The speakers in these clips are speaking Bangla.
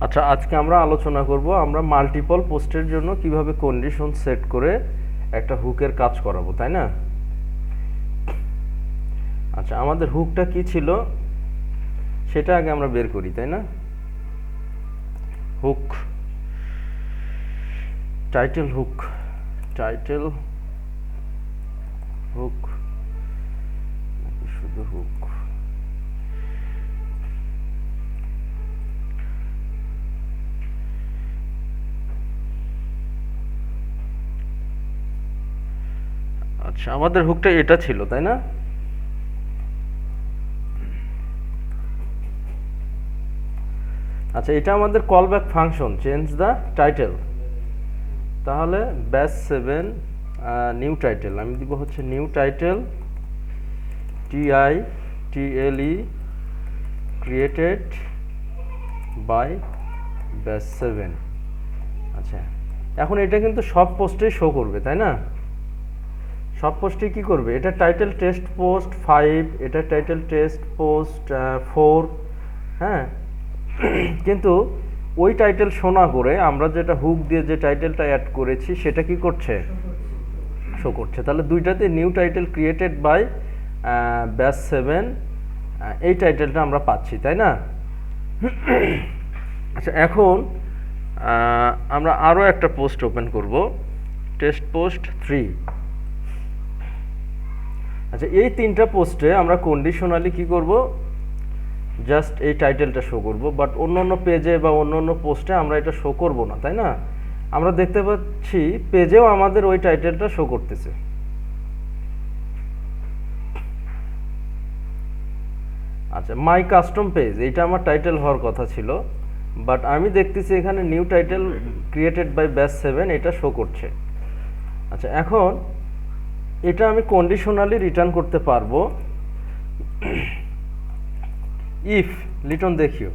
আচ্ছা, আজকে আমরা আলোচনা করব আমরা মাল্টিপল পোস্টের জন্য কিভাবে কন্ডিশন সেট করে একটা হুকের কাজ করাবো, তাই না? আচ্ছা, আমাদের হুকটা কি ছিল সেটা আগে আমরা বের করি, তাই না? Hook, title hook, title hook নাকি শুধু হুক? আচ্ছা, আমাদের হুকটা এটা ছিল, তাই না? আচ্ছা, এটা আমাদের call back function, change the title. তাহলে ব্যাস 7 নিউ টাইটেল, আমি দিব হচ্ছে new title TITLE created by batch 7। আচ্ছা, এখন এটা কিন্তু সব পোস্টে শো করবে, তাই না? সব পোস্টে কি করবে? এটা টাইটেল টেস্ট পোস্ট 5, এটা টাইটেল টেস্ট পোস্ট 4, হ্যাঁ। কিন্তু ওই টাইটেল শো না করে আমরা যেটা হুক দিয়ে যে টাইটেলটা অ্যাড করেছি সেটা কি করছে? শো করছে। তাহলে দুইটাতে new title created by batch 7 এই টাইটেলটা আমরা পাচ্ছি, তাই না? আচ্ছা, এখন আমরা আরও একটা পোস্ট ওপেন করব, টেস্ট পোস্ট 3। আচ্ছা, এই তিনটা পোস্টে আমরা কন্ডিশনালি কি করব? জাস্ট এই টাইটেলটা শো করব, বাট অন্য অন্য পেজে বা অন্য অন্য পোস্টে আমরা এটা শো করব না, তাই না? আমরা দেখতে পাচ্ছি পেজেও আমাদের ওই টাইটেলটা শো করতেছে। আচ্ছা, মাই কাস্টম পেজ, এইটা আমার টাইটেল হওয়ার কথা ছিল, বাট আমি দেখতেছি এখানে new title created by batch 7 এটা শো করছে। আচ্ছা, এখন এটা আমি কন্ডিশনালি রিটার্ন করতে পারবো ইফ লিটন দেখিও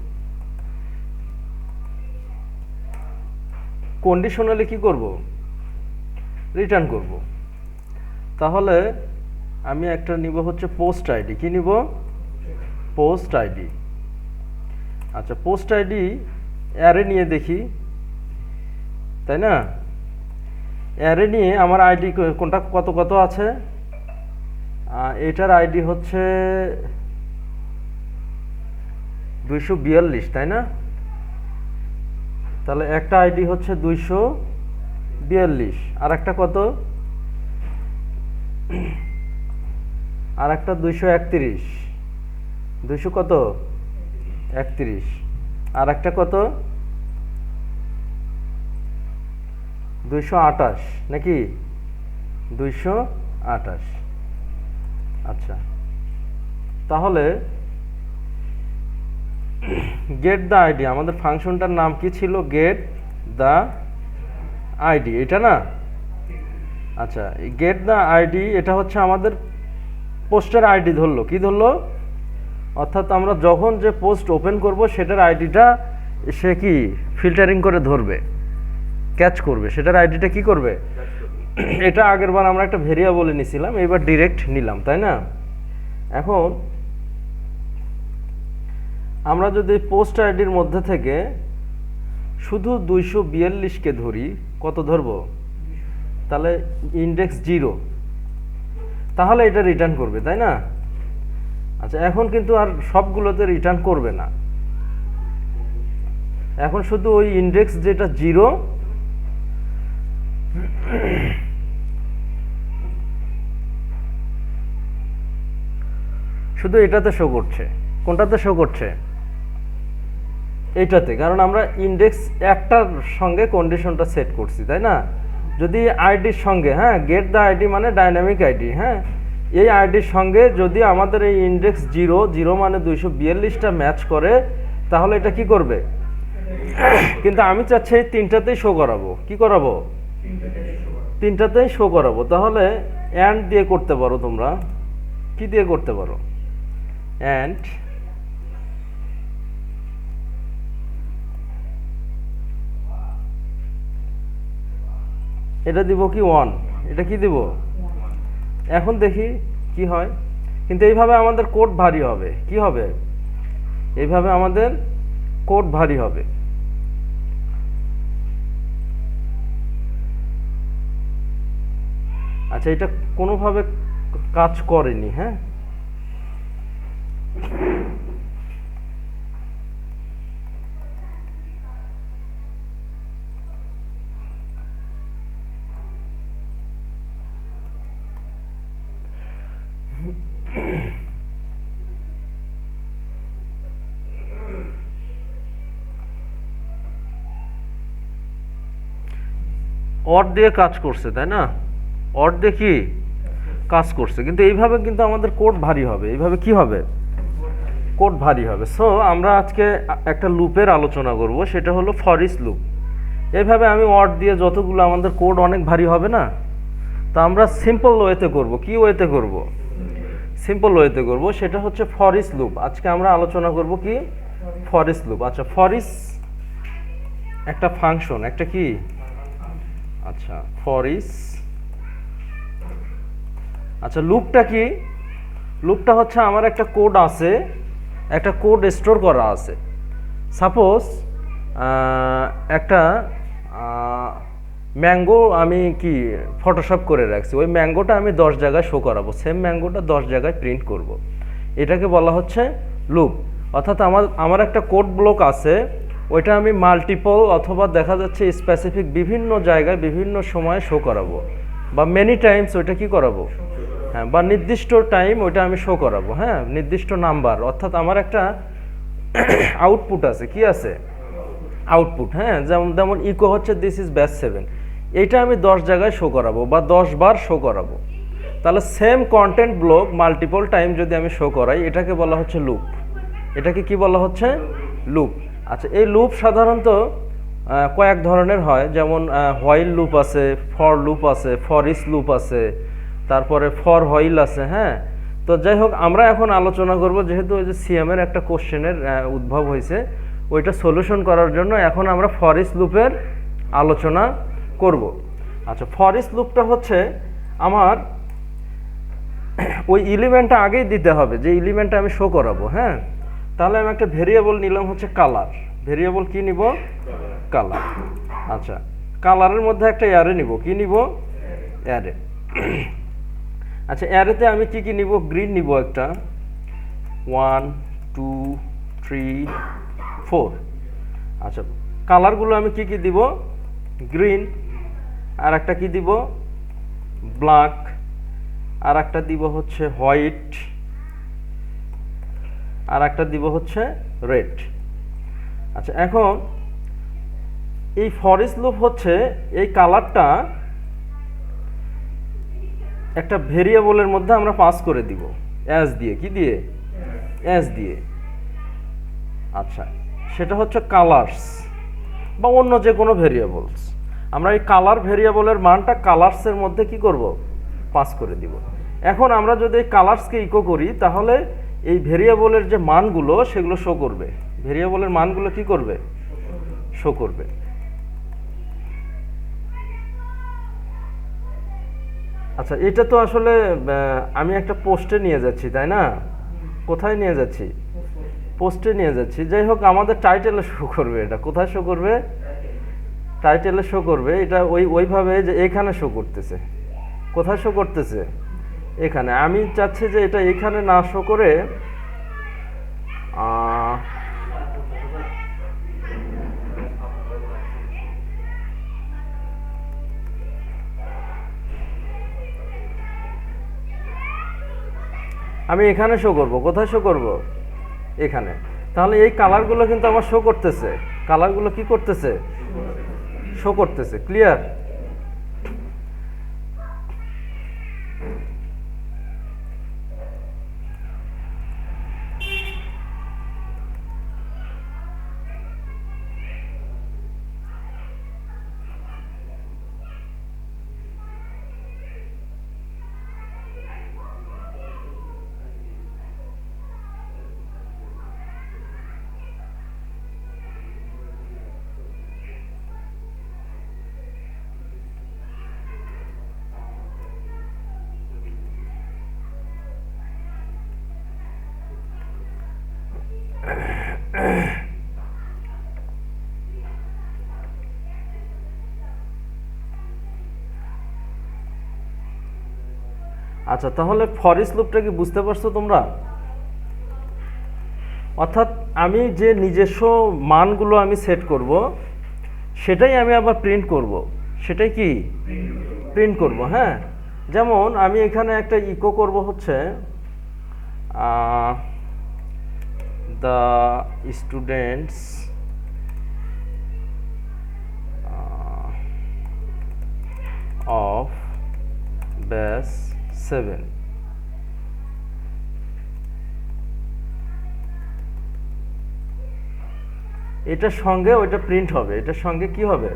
কন্ডিশনালি কি করব? রিটার্ন করব। তাহলে আমি একটা নিব হচ্ছে পোস্ট আইডি। কি নিব? Post ID. আচ্ছা, পোস্ট আইডি অ্যারে নিয়ে দেখি, তাই না? অ্যারে নিয়ে আমার আইডি কোনটা কত কত আছে? এটার আইডি হচ্ছে 242, তাই না? তাহলে একটা আইডি হচ্ছে 242, আর একটা কত? আর একটা 231, 200 কত? 31, আর একটা কত? 228 নাকি? 228। আচ্ছা, তাহলে গেট দ্য আইডি, আমাদের ফাংশনটার নাম কি ছিল? গেট দ্য আইডি, এটা না? আচ্ছা, গেট দ্য আইডি এটা হচ্ছে আমাদের পোস্টের আইডি ধরলো। কি ধরলো? অর্থাৎ আমরা যখন যে পোস্ট ওপেন করব সেটার আইডিটা সে কি ফিল্টারিং করে ধরবে, ক্যাচ করবে, সেটার আইডিটা কি করবে? এটা আগের বার আমরা একটা ভেরিয়েবলে নিছিলাম, এবার ডিরেক্ট নিলাম, তাই না? এখন আমরা যদি পোস্ট আইডির মধ্যে থেকে শুধু 242কে ধরি, কত ধরবো? তাহলে ইন্ডেক্স 0, তাহলে এটা রিটার্ন করবে, তাই না? আচ্ছা, এখন কিন্তু আর সবগুলোতে রিটার্ন করবে না, এখন শুধু ওই ইন্ডেক্স যেটা 0 শুধু এটাতে শো করছে। কোনটাতে শো করছে? এইটাতে, কারণ আমরা ইন্ডেক্স একটার সঙ্গে কন্ডিশনটা সেট করছি, তাই না? যদি আইডির সঙ্গে, হ্যাঁ, গেট দ্য আইডি মানে ডাইনামিক আইডি, হ্যাঁ, এই আইডির সঙ্গে যদি আমাদের এই ইন্ডেক্স 0 মানে 242টা ম্যাচ করে, তাহলে এটা কি করবে? কিন্তু আমি চাচ্ছি এই তিনটাতেই শো করাবো। কি করাবো? তিনটাতেই শো করাবো। তাহলে অ্যান্ড দিয়ে করতে পারো তোমরা। কি দিয়ে করতে পারো? অ্যান্ড এটা দিব কি 1, এটা কি দিব? এখন দেখি কি হয়। কিন্তু এইভাবে আমাদের কোড ভারী হবে। কি হবে? এইভাবে আমাদের কোড ভারী হবে। আচ্ছা, এটা কোনোভাবে কাজ করেনি। হ্যাঁ, অর দিয়ে কাজ করছে, তাই না? অর দিয়ে কি কাজ করছে, কিন্তু এইভাবে কিন্তু আমাদের কোড ভারী হবে। এইভাবে কি হবে? কোড ভারী হবে। সো আমরা আজকে একটা লুপের আলোচনা করব, সেটা হলো ফর ইচ লুপ। এইভাবে আমি অর দিয়ে যতগুলো আমাদের কোড অনেক ভারী হবে না, তা আমরা সিম্পল ওয়েতে করব। কি ওয়েতে করব? সিম্পল ওয়েতে করব, সেটা হচ্ছে ফর ইচ লুপ। আজকে আমরা আলোচনা করব কি? For each loop. আচ্ছা, ফর ইচ একটা ফাংশন, একটা কি? আচ্ছা, ফর ইচ। আচ্ছা, লুপটা কি? লুপটা হচ্ছে আমার একটা কোড আছে, একটা কোড স্টোর করা আছে। সাপোজ একটা ম্যাঙ্গো আমি কি ফটোশপ করে রাখছি, ওই ম্যাঙ্গোটা আমি 10 জায়গায় শো করাবো, সেম ম্যাঙ্গোটা 10 জায়গায় প্রিন্ট করব। এটাকে বলা হচ্ছে লুপ। অর্থাৎ আমার একটা কোড ব্লক আছে, ওইটা আমি মাল্টিপল অথবা দেখা যাচ্ছে স্পেসিফিক বিভিন্ন জায়গায় বিভিন্ন সময়ে শো করাবো, বা মেনি টাইমস ওইটা কি করাবো, হ্যাঁ, বা নির্দিষ্ট টাইম ওইটা আমি শো করাবো, হ্যাঁ, নির্দিষ্ট নাম্বার। অর্থাৎ আমার একটা আউটপুট আছে, কি আছে? আউটপুট। হ্যাঁ, যেমন ইকো হচ্ছে দিস ইজ ব্যাচ 7, এইটা আমি 10 জায়গায় শো করাবো বা 10 বার শো করাবো। তাহলে same content block multiple time যদি আমি শো করাই, এটাকে বলা হচ্ছে লুপ। এটাকে কি বলা হচ্ছে? লুপ। আচ্ছা, এই লুপ সাধারণত কয়েক ধরনের হয়, যেমন হোয়াইল লুপ আছে, ফর লুপ আছে, ফর ইচ লুপ আছে, তারপরে ফর হোয়াইল আছে। হ্যাঁ, তো যাই হোক, আমরা এখন আলোচনা করব, যেহেতু ওই যে সিএম এর একটা কোশ্চেনের উদ্ভব হয়েছে, ওইটা সলিউশন করার জন্য এখন আমরা ফর ইচ লুপের আলোচনা করব। আচ্ছা, ফর ইচ লুপটা হচ্ছে আমার ওই এলিমেন্টটা আগেই দিতে হবে, যে এলিমেন্টটা আমি শো করাবো। হ্যাঁ, তাহলে আমি একটা ভেরিয়েবল নিলাম হচ্ছে কালার। ভেরিয়েবল কি নিব? কালার। আচ্ছা, কালারের মধ্যে একটা অ্যারে নিব। কি নিব? অ্যারে। আচ্ছা, অ্যারেতে আমি কি কি নিব? গ্রিন নিব একটা, 1 2 3 4। আচ্ছা, কালারগুলো আমি কি কি দিব? গ্রিন, আর একটা কি দিব? ব্ল্যাক, আর একটা দিব হচ্ছে হোয়াইট, আর একটা দিব হচ্ছে রেড। আচ্ছা, এখন এই ফর ইচ লুপ হচ্ছে এই কালারটা একটা ভেরিয়েবলের মধ্যে আমরা পাস করে দিব অ্যাজ দিয়ে। কি দিয়ে? অ্যাজ দিয়ে। আচ্ছা, সেটা হচ্ছে কালার্স বা অন্য যে কোনো ভেরিয়েবলস। আমরা এই কালার ভেরিয়েবলের মানটা কালার্সের মধ্যে কি করব? পাস করে দিব। এখন আমরা যদি এই কালার্সকে ইকো করি, তাহলে এই ভেরিয়েবলের যে মানগুলো সেগুলো শো করবে। ভেরিয়েবলের মানগুলো কি করবে? শো করবে। আচ্ছা, এটা তো আসলে আমি একটা পোস্টে নিয়ে যাচ্ছি, তাই না? কোথায় নিয়ে যাচ্ছি? পোস্টে নিয়ে যাচ্ছি। যাই হোক, আমাদের টাইটেলে শো করবে। এটা কোথায় শো করবে? টাইটেলে শো করবে। এটা ওইভাবে যে এখানে শো করতেছে। কোথায় শো করতেছে? এখানে। আমি চাচ্ছি যে এটা এখানে না শো করে আমি এখানে শো করব। কোথায় শো করব? এখানে। তাহলে এই কালারগুলো কিন্তু আমার শো করতেছে। কালারগুলো কি করতেছে? শো করতেছে। ক্লিয়ার? আচ্ছা, তাহলে ফর ইচ লুপটা কি বুঝতে পারছো তোমরা? অর্থাৎ আমি যে নিজস্ব মানগুলো আমি সেট করব সেটাই আমি আবার প্রিন্ট করব, সেটাই কি প্রিন্ট করব। হ্যাঁ, যেমন আমি এখানে একটা ইকো করব হচ্ছে দ্য স্টুডেন্টস অফ ব্যাচ 7। এটার সঙ্গে ওইটা প্রিন্ট হবে, এটার সঙ্গে কি হবে?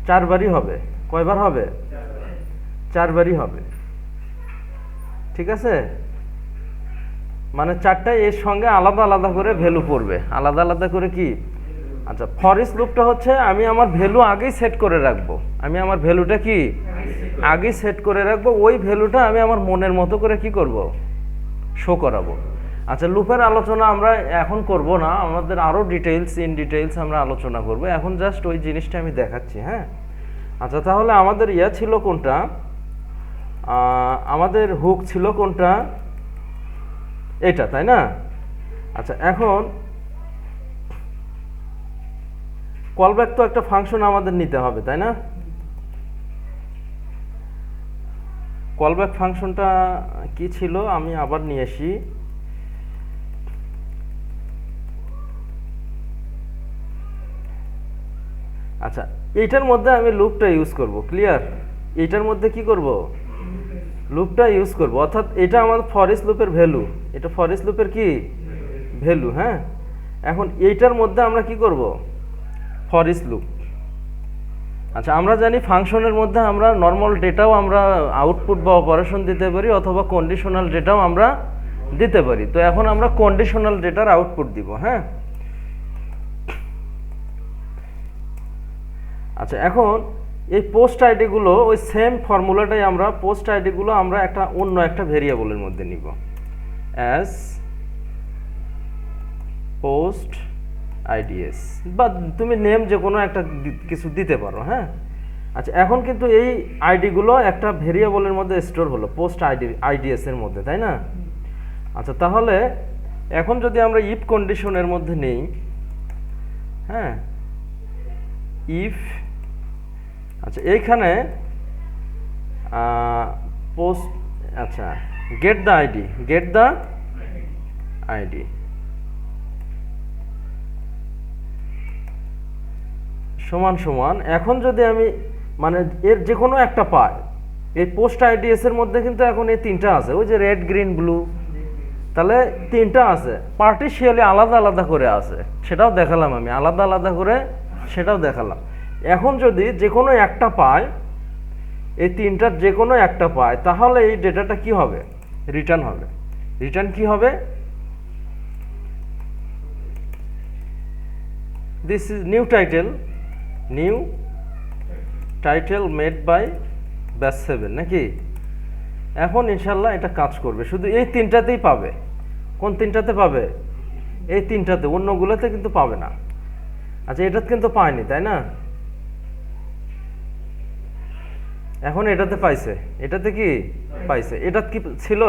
4 বারই হবে। কয়বার হবে? 4 বারই হবে। ঠিক আছে, মানে 4টাই এর সঙ্গে আলাদা আলাদা করে ভ্যালু পড়বে, আলাদা আলাদা করে কি। আচ্ছা, ফর ইচ লুপটা হচ্ছে আমি আমার ভ্যালু আগেই সেট করে রাখবো, আমি আমার ভ্যালুটা কি আগেই সেট করে রাখবো, ওই ভ্যালুটা আমি আমার মনের মতো করে কি করব, শো করাবো। আচ্ছা, লুপের আলোচনা আমরা এখন করব না, আমাদের আরও ইন ডিটেইলস আমরা আলোচনা করব, এখন জাস্ট ওই জিনিসটা আমি দেখাচ্ছি। হ্যাঁ, আচ্ছা, তাহলে আমাদের ইয়া ছিল কোনটা, আমাদের হুক ছিল কোনটা, এটা, তাই না? আচ্ছা, এখন কলব্যাক তো একটা ফাংশন আমাদের নিতে হবে, তাই না? কলব্যাক ফাংশনটা কি ছিল আমি আবার নিয়ে আসি। আচ্ছা, এইটার মধ্যে আমি লুপটা ইউজ করব, ক্লিয়ার? এইটার মধ্যে কি করব, লুপটা ইউজ করব, অর্থাৎ এটা আমাদের ফর ইচ লুপের ভ্যালু, এটা ফর ইচ লুপের কি ভ্যালু। হ্যাঁ, এখন এইটার মধ্যে আমরা কি করব, ফর ইচ লুপ। আচ্ছা, আমরা জানি ফাংশনের মধ্যে আমরা নর্মাল ডেটাও আমরা আউটপুট বা অপারেশন দিতে পারি, অথবা কন্ডিশনাল ডেটাও আমরা দিতে পারি। তো এখন আমরা কন্ডিশনাল ডেটার আউটপুট দিব। হ্যাঁ, আচ্ছা, এখন এই পোস্ট আইডিগুলো ওই সেম ফর্মুলাটাই আমরা পোস্ট আইডিগুলো আমরা একটা অন্য একটা ভেরিয়েবলের মধ্যে নিব, অ্যাজ পোস্ট আইডিএস, বা তুমি নেম যে কোনো একটা কিছু দিতে পারো। হ্যাঁ, আচ্ছা, এখন কিন্তু এই আইডিগুলো একটা ভেরিয়েবলের মধ্যে স্টোর হলো পোস্ট আইডিএস এর মধ্যে, তাই না? আচ্ছা, তাহলে এখন যদি আমরা ইফ কন্ডিশনের মধ্যে নেই, হ্যাঁ, ইফ, আচ্ছা, এইখানে পোস্ট, আচ্ছা, গেট দ্য আইডি সমান সমান, এখন যদি আমি মানে এর যে কোনো একটা পাই, এই পোস্ট আইডিএস এর মধ্যে কিন্তু এখন এই 3টা আছে, ওই যে রেড গ্রিন ব্লু, তাহলে 3টা আছে, পার্টিশিয়ালি আলাদা আলাদা করে আছে, সেটাও দেখালাম আমি, আলাদা আলাদা করে সেটাও দেখালাম। এখন যদি যে কোনো একটা পায়, এই 3টার যে কোনো একটা পায়, তাহলে এই ডেটাটা কি হবে, রিটার্ন হবে। রিটার্ন কি হবে, this is new title made by batch 7, নাকি? এখন ইনশাল্লাহ এটা কাজ করবে, শুধু এই 3টাতেই পাবে। কোন 3টাতে পাবে? এই 3টাতে, অন্যগুলোতে কিন্তু পাবে না। আচ্ছা, এটাতে কিন্তু পায়নি, তাই না? এখন এটাতে পাইছে, এটাতে কি পাইছে, এটা কি ছিল,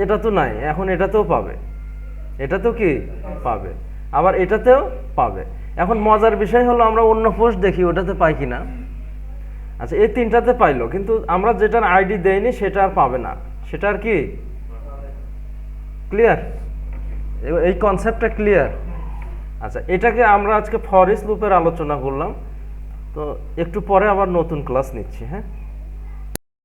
এটা তো নাই, এখন এটাতেও পাবে, এটাতেও কি পাবে, আবার এটাতেও পাবে। এখন মজার বিষয় হলো আমরা অন্য পোস্ট দেখি ওটাতে পাই কিনা। আচ্ছা, এই 3টাতে পাইলো, কিন্তু আমরা যেটার আইডি দেইনি সেটা আর পাবে না, সেটা আর কি ক্লিয়ার? এই কনসেপ্টটা ক্লিয়ার? আচ্ছা, এটাকে আমরা আজকে ফর ইচ লুপের আলোচনা করলাম, তো একটু পরে আবার নতুন ক্লাস নিচ্ছি। হ্যাঁ।